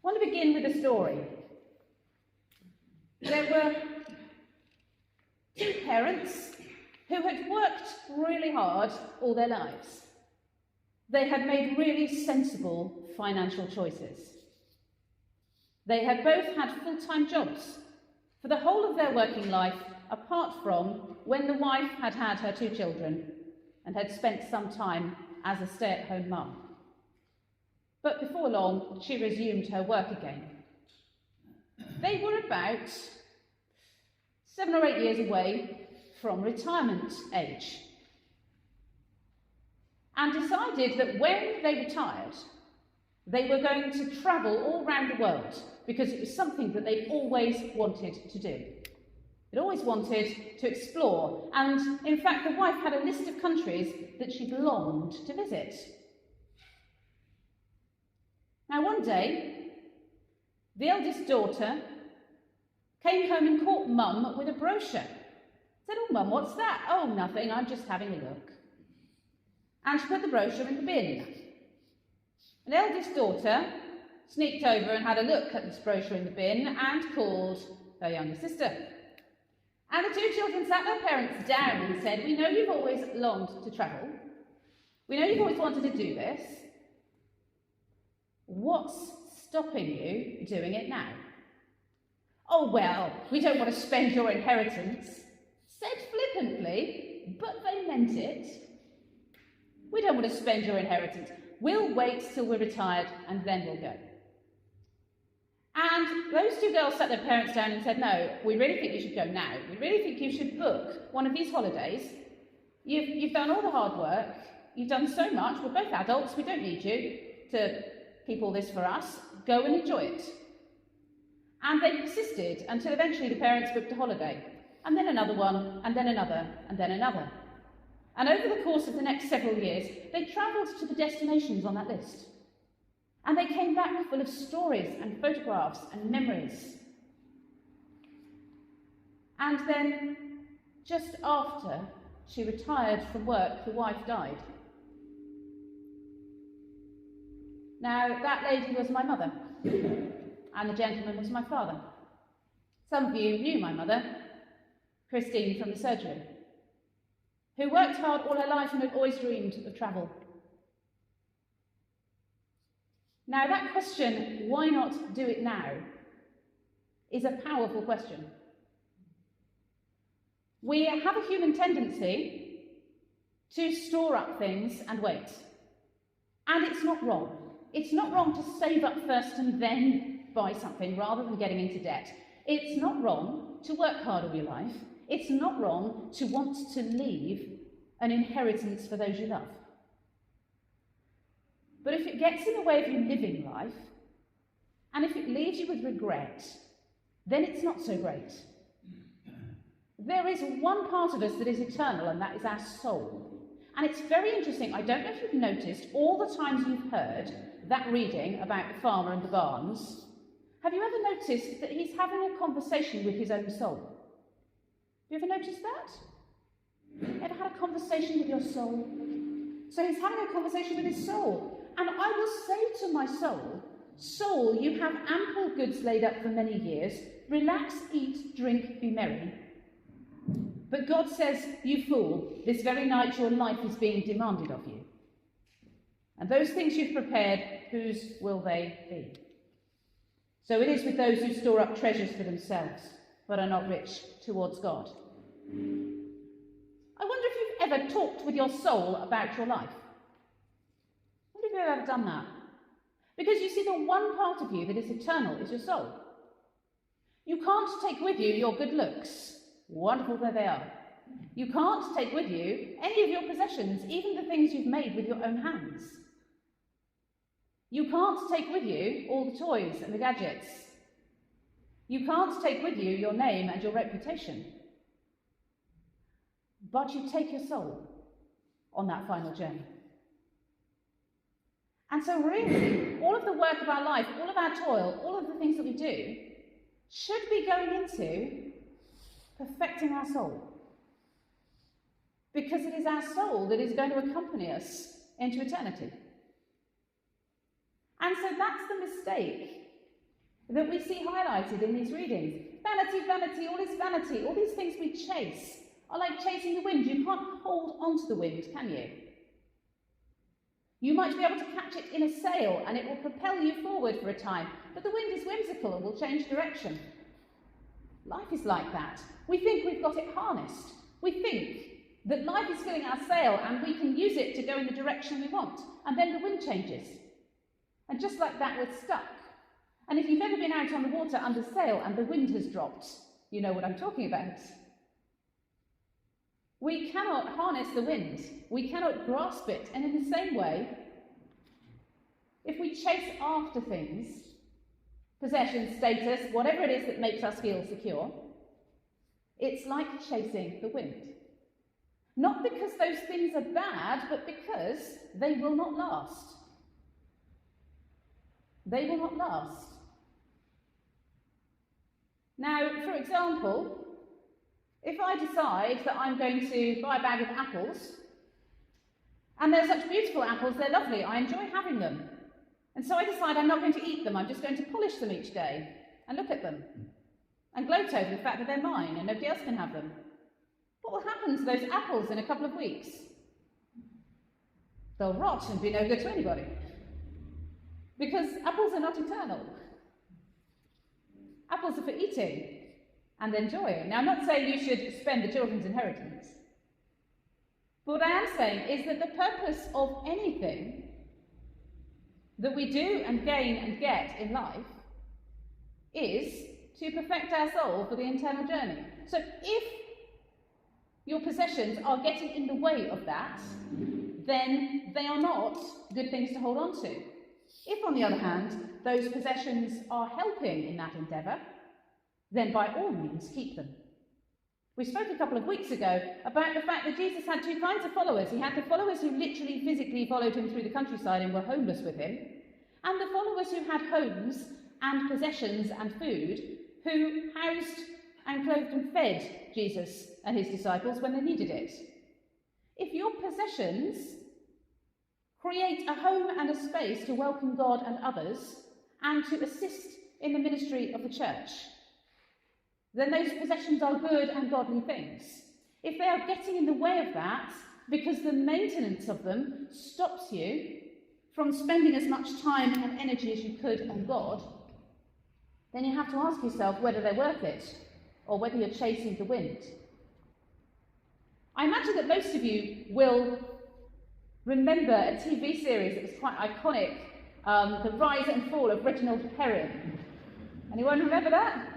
I want to begin with a story. There were two parents who had worked really hard all their lives. They had made really sensible financial choices. They had both had full-time jobs for the whole of their working life, apart from when the wife had had her two children and had spent some time as a stay-at-home mum. But before long, she resumed her work again. They were about 7 or 8 years away from retirement age, and decided that when they retired, they were going to travel all around the world, because it was something that they always wanted to do. They'd always wanted to explore, and in fact the wife had a list of countries that she longed to visit. Now one day, the eldest daughter came home and caught Mum with a brochure. Said, "Oh Mum, what's that?" "Oh, nothing, I'm just having a look." And she put the brochure in the bin. And the eldest daughter sneaked over and had a look at this brochure in the bin and called her younger sister. And the two children sat their parents down and said, "We know you've always longed to travel. We know you've always wanted to do this. What's stopping you doing it now?" "Oh, well, we don't want to spend your inheritance," said flippantly, but they meant it. "We don't want to spend your inheritance. We'll wait till we're retired and then we'll go." And those two girls sat their parents down and said, "No, we really think you should go now. We really think you should book one of these holidays. You've done all the hard work. You've done so much. We're both adults. We don't need you to keep all this for us. Go and enjoy it." And they persisted until eventually the parents booked a holiday, and then another one, and then another, and then another. And over the course of the next several years, they travelled to the destinations on that list. And they came back full of stories and photographs and memories. And then, just after she retired from work, the wife died. Now, that lady was my mother, and the gentleman was my father. Some of you knew my mother, Christine from the surgery, who worked hard all her life and had always dreamed of travel. Now, that question, why not do it now, is a powerful question. We have a human tendency to store up things and wait. And it's not wrong. It's not wrong to save up first and then buy something rather than getting into debt. It's not wrong to work hard all your life. It's not wrong to want to leave an inheritance for those you love. But if it gets in the way of you living life, and if it leaves you with regret, then it's not so great. There is one part of us that is eternal, and that is our soul. And it's very interesting. I don't know if you've noticed, all the times you've heard that reading about the farmer and the barns, have you ever noticed that he's having a conversation with his own soul? Have you ever noticed that? Ever had a conversation with your soul? So he's having a conversation with his soul. And I will say to my soul, "Soul, you have ample goods laid up for many years. Relax, eat, drink, be merry." But God says, "You fool, this very night your life is being demanded of you. And those things you've prepared, whose will they be?" So it is with those who store up treasures for themselves, but are not rich towards God. I wonder if you've ever talked with your soul about your life. I wonder if you've ever done that. Because you see, the one part of you that is eternal is your soul. You can't take with you your good looks, wonderful though they are. You can't take with you any of your possessions, even the things you've made with your own hands. You can't take with you all the toys and the gadgets. You can't take with you your name and your reputation. But you take your soul on that final journey. And so really, all of the work of our life, all of our toil, all of the things that we do, should be going into perfecting our soul. Because it is our soul that is going to accompany us into eternity. And so that's the mistake that we see highlighted in these readings. Vanity, vanity, all is vanity. All these things we chase are like chasing the wind. You can't hold on to the wind, can you? You might be able to catch it in a sail and it will propel you forward for a time, but the wind is whimsical and will change direction. Life is like that. We think we've got it harnessed. We think that life is filling our sail and we can use it to go in the direction we want, and then the wind changes. And just like that, we're stuck. And if you've ever been out on the water under sail and the wind has dropped, you know what I'm talking about. We cannot harness the wind. We cannot grasp it. And in the same way, if we chase after things, possession, status, whatever it is that makes us feel secure, it's like chasing the wind. Not because those things are bad, but because they will not last. They will not last. Now, for example, if I decide that I'm going to buy a bag of apples, and they're such beautiful apples, they're lovely, I enjoy having them. And so I decide I'm not going to eat them, I'm just going to polish them each day and look at them and gloat over the fact that they're mine and nobody else can have them. What will happen to those apples in a couple of weeks? They'll rot and be no good to anybody. Because apples are not eternal. Apples are for eating and enjoying. Now, I'm not saying you should spend the children's inheritance. But what I am saying is that the purpose of anything that we do and gain and get in life is to perfect our soul for the eternal journey. So if your possessions are getting in the way of that, then they are not good things to hold on to. If, on the other hand, those possessions are helping in that endeavour, then by all means keep them. We spoke a couple of weeks ago about the fact that Jesus had two kinds of followers. He had the followers who literally, physically followed him through the countryside and were homeless with him, and the followers who had homes and possessions and food, who housed and clothed and fed Jesus and his disciples when they needed it. If your possessions create a home and a space to welcome God and others and to assist in the ministry of the church, then those possessions are good and godly things. If they are getting in the way of that because the maintenance of them stops you from spending as much time and energy as you could on God, then you have to ask yourself whether they're worth it or whether you're chasing the wind. I imagine that most of you will remember a TV series that was quite iconic, The Rise and Fall of Reginald Perrin. Anyone remember that?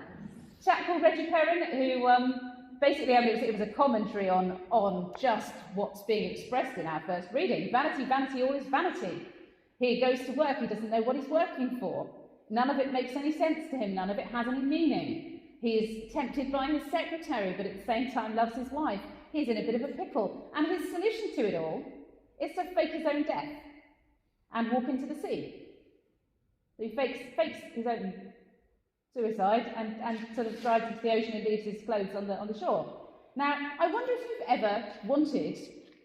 A chap called Reggie Perrin, who basically, it was a commentary on just what's being expressed in our first reading. Vanity, vanity, all is vanity. He goes to work, he doesn't know what he's working for. None of it makes any sense to him, none of it has any meaning. He is tempted by his secretary, but at the same time loves his wife. He's in a bit of a pickle, and his solution to it all is to fake his own death and walk into the sea. So he fakes his own suicide and sort of drives into the ocean and leaves his clothes on the shore. Now, I wonder if you've ever wanted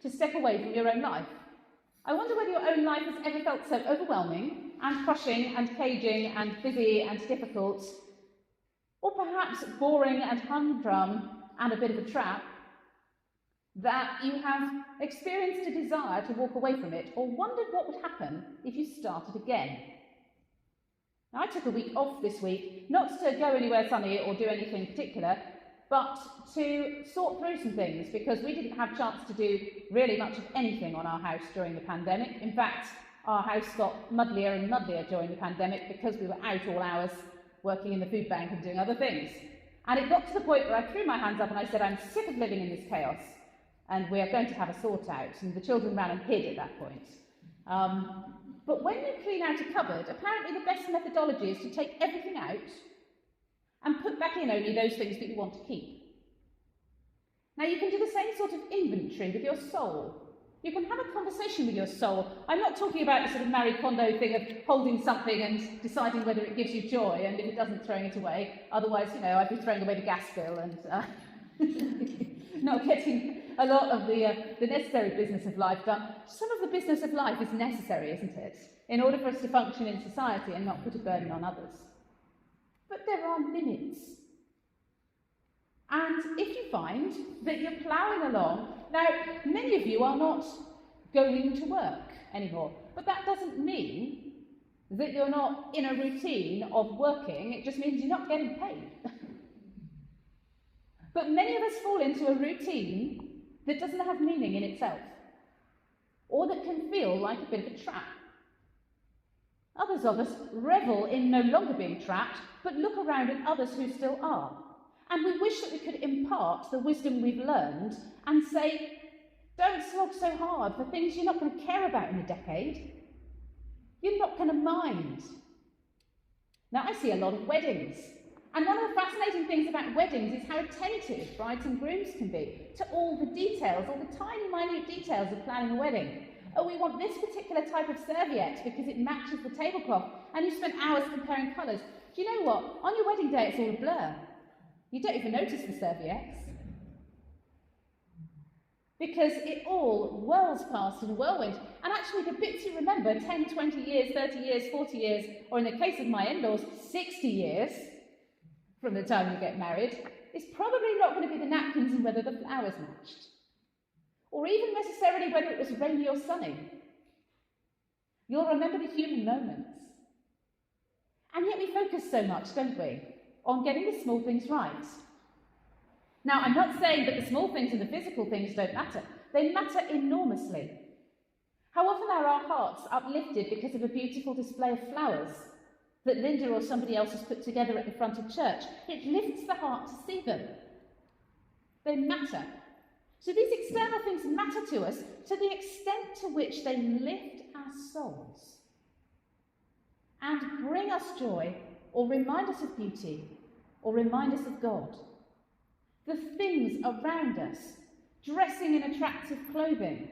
to step away from your own life. I wonder whether your own life has ever felt so overwhelming and crushing and caging and busy and difficult, or perhaps boring and humdrum and a bit of a trap, that you have experienced a desire to walk away from it, or wondered what would happen if you started again. Now, I took a week off this week, not to go anywhere sunny or do anything particular, but to sort through some things, because we didn't have a chance to do really much of anything on our house during the pandemic. In fact, our house got muddlier and muddlier during the pandemic because we were out all hours working in the food bank and doing other things. And it got to the point where I threw my hands up and I said, I'm sick of living in this chaos, and we are going to have a sort out. And the children ran and hid at that point. But when you clean out a cupboard, apparently the best methodology is to take everything out and put back in only those things that you want to keep. Now, you can do the same sort of inventory with your soul. You can have a conversation with your soul. I'm not talking about the sort of Marie Kondo thing of holding something and deciding whether it gives you joy, and if it doesn't, throwing it away. Otherwise, I'd be throwing away the gas bill and not getting a lot of the necessary business of life done. Some of the business of life is necessary, isn't it? In order for us to function in society and not put a burden on others. But there are limits. And if you find that you're ploughing along, now, many of you are not going to work anymore, but that doesn't mean that you're not in a routine of working. It just means you're not getting paid. But many of us fall into a routine that doesn't have meaning in itself, or that can feel like a bit of a trap. Others of us revel in no longer being trapped, but look around at others who still are. And we wish that we could impart the wisdom we've learned and say, don't slog so hard for things you're not going to care about in a decade. You're not going to mind. Now, I see a lot of weddings. And one of the fascinating things about weddings is how attentive brides and grooms can be to all the details, all the tiny, minute details of planning a wedding. Oh, we want this particular type of serviette because it matches the tablecloth, and you spent hours comparing colours. Do you know what? On your wedding day, it's all a blur. You don't even notice the serviettes. Because it all whirls past in a whirlwind. And actually, the bits you remember 10, 20 years, 30 years, 40 years, or in the case of my in-laws, 60 years from the time you get married, is probably not going to be the napkins and whether the flowers matched. Or even necessarily whether it was rainy or sunny. You'll remember the human moments. And yet we focus so much, don't we, on getting the small things right. Now, I'm not saying that the small things and the physical things don't matter. They matter enormously. How often are our hearts uplifted because of a beautiful display of flowers that Linda or somebody else has put together at the front of church? It lifts the heart to see them. They matter. So these external things matter to us to the extent to which they lift our souls and bring us joy, or remind us of beauty, or remind us of God. The things around us, dressing in attractive clothing,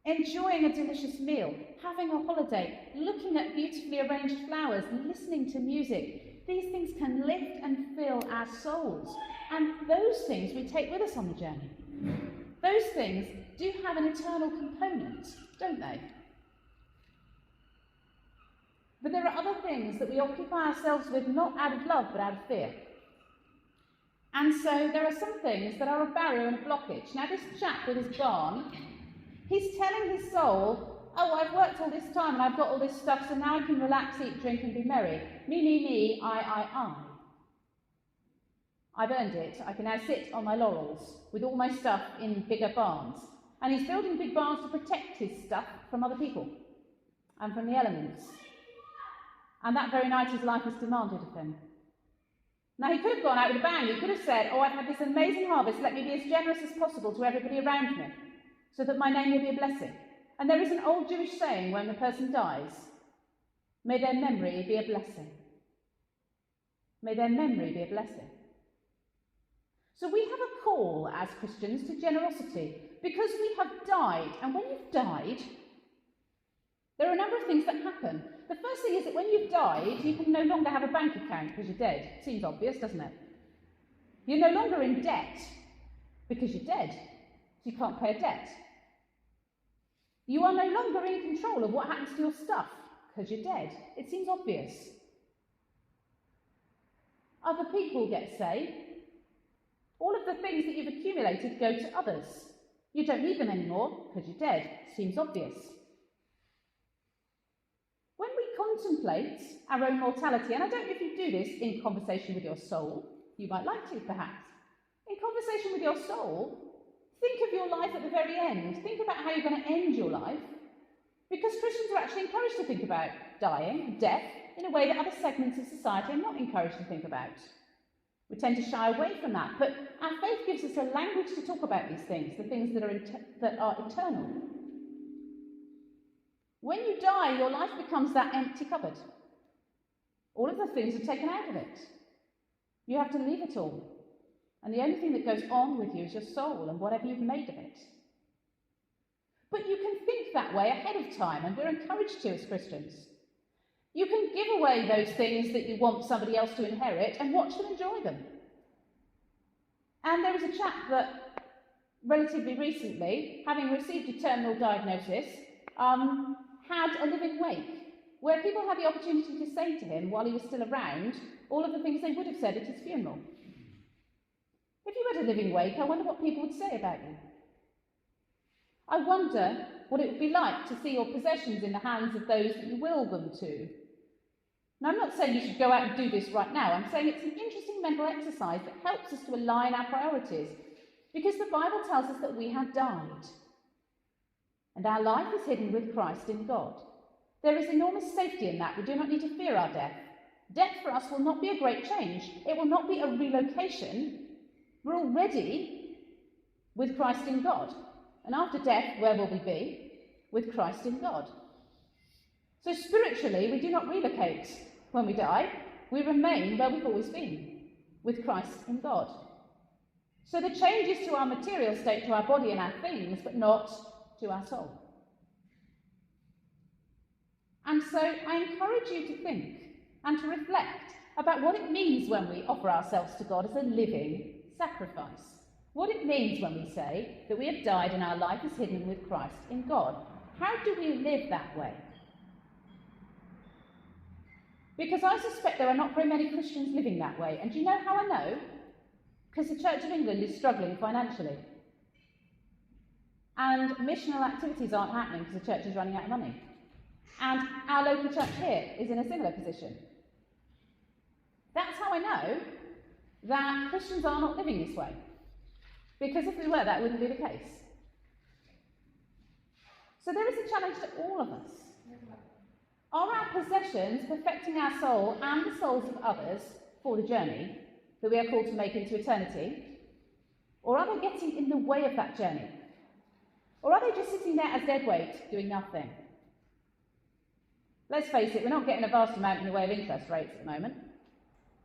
enjoying a delicious meal, having a holiday, looking at beautifully arranged flowers, listening to music. These things can lift and fill our souls. And those things we take with us on the journey. Those things do have an eternal component, don't they? But there are other things that we occupy ourselves with not out of love but out of fear. And so there are some things that are a barrier and a blockage. Now this chap with his barn, he's telling his soul, oh, I've worked all this time and I've got all this stuff, so now I can relax, eat, drink and be merry. Me, I. I've earned it. I can now sit on my laurels with all my stuff in bigger barns. And he's building big barns to protect his stuff from other people and from the elements. And that very night his life was demanded of him. Now he could have gone out with a bang. He could have said, oh, I've had this amazing harvest, let me be as generous as possible to everybody around me, so that my name will be a blessing. And there is an old Jewish saying when a person dies, may their memory be a blessing. May their memory be a blessing. So we have a call as Christians to generosity because we have died. And when you've died, there are a number of things that happen. The first thing is that when you've died, you can no longer have a bank account because you're dead. Seems obvious, doesn't it? You're no longer in debt because you're dead, so you can't pay a debt. You are no longer in control of what happens to your stuff because you're dead. It seems obvious. Other people get saved. All of the things that you've accumulated go to others. You don't need them anymore because you're dead. Seems obvious. When we contemplate our own mortality, and I don't know if you do this in conversation with your soul, you might like to perhaps. In conversation with your soul, think of your life at the very end. Think about how you're going to end your life. Because Christians are actually encouraged to think about dying, death, in a way that other segments of society are not encouraged to think about. We tend to shy away from that, but our faith gives us a language to talk about these things, the things that are eternal. When you die, your life becomes that empty cupboard. All of the things are taken out of it. You have to leave it all. And the only thing that goes on with you is your soul and whatever you've made of it. But you can think that way ahead of time, and we're encouraged to as Christians. You can give away those things that you want somebody else to inherit and watch them enjoy them. And there was a chap that, relatively recently, having received a terminal diagnosis, had a living wake where people had the opportunity to say to him while he was still around all of the things they would have said at his funeral. If you had a living wake, I wonder what people would say about you. I wonder what it would be like to see your possessions in the hands of those that you will them to. Now, I'm not saying you should go out and do this right now. I'm saying it's an interesting mental exercise that helps us to align our priorities, because the Bible tells us that we have died, and our life is hidden with Christ in God. There is enormous safety in that. We do not need to fear our death. Death for us will not be a great change. It will not be a relocation. We're already with Christ in God. And after death, where will we be? With Christ in God. So spiritually, we do not relocate when we die. We remain where we've always been, with Christ in God. So the change is to our material state, to our body and our things, but not to our soul. And so I encourage you to think and to reflect about what it means when we offer ourselves to God as a living sacrifice. What it means when we say that we have died and our life is hidden with Christ in God. How do we live that way? Because I suspect there are not very many Christians living that way. And do you know how I know? Because the Church of England is struggling financially. And missional activities aren't happening because the church is running out of money. And our local church here is in a similar position. That's how I know that Christians are not living this way. Because if we were, that wouldn't be the case. So there is a challenge to all of us. Are our possessions perfecting our soul and the souls of others for the journey that we are called to make into eternity? Or are they getting in the way of that journey? Or are they just sitting there as dead weight, doing nothing? Let's face it, we're not getting a vast amount in the way of interest rates at the moment.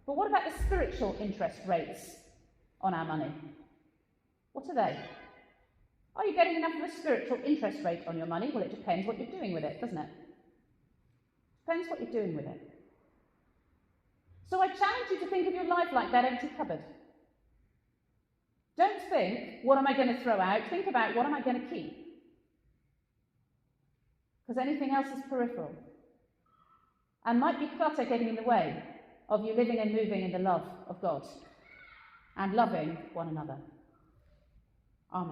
But what about the spiritual interest rates on our money? What are they? Are you getting enough of a spiritual interest rate on your money? Well, it depends what you're doing with it, doesn't it? Depends what you're doing with it. So I challenge you to think of your life like that empty cupboard. Don't think, what am I going to throw out? Think about, what am I going to keep? Because anything else is peripheral and might be clutter getting in the way of you living and moving in the love of God and loving one another. Amen.